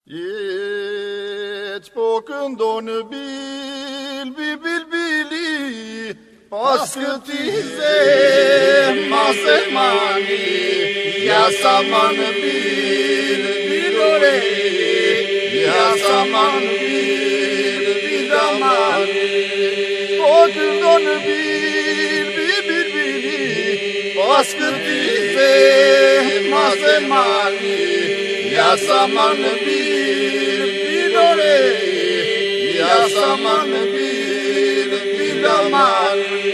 Jeç po këndon bili, pas këti zema zemani, ja saman bilore, ja saman bilamani. Po këndon bili, pas këti zema zemani, ja saman bilore, ja saman bilamani.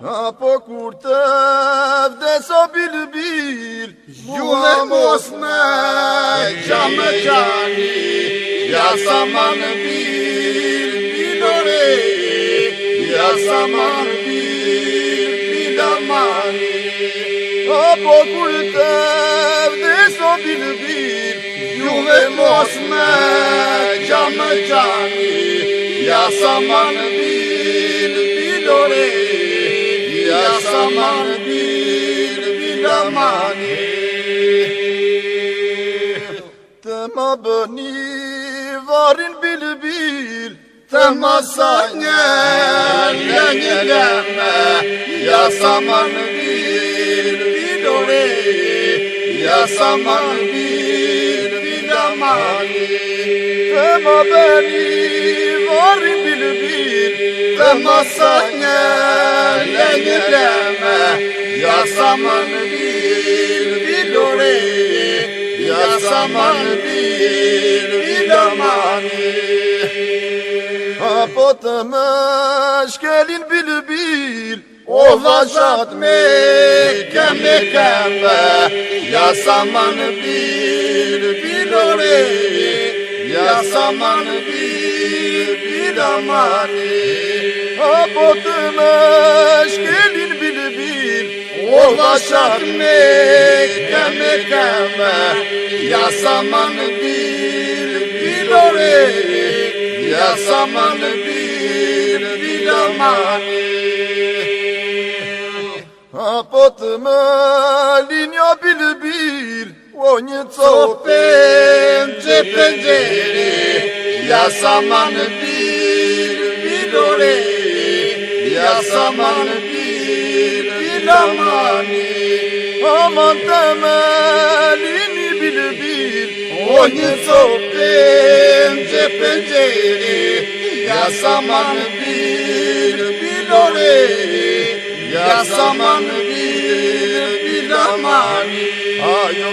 Apo kur të vdes o bil, juve mos me gjame gjani, ja saman bilore, ja saman bilamani. Apo kur të vdes o bil, juve mos me gjame gjani, ja saman bilore, ja saman bilamani. Të më bëni varin bil, të më sa një leme, ja saman bilore, ja saman bilamani. Të më bëni varin bil, të më sa një leme, ja saman bilore, ja saman bilamani. Apo të më shkelin bil, o vazhat me keme, ja saman bilore, ja saman bilamani. Apo të më shkelin bil, o vazhat me keme, ja saman bilore, ja saman bilamani. Apo të më linjo bil, o një copen që pëngjere, ja saman bilore, ja saman bilamani. Aman të më linjo bil, o një copen që pëngjere, ja saman bilore, ja saman bilamani. Ajo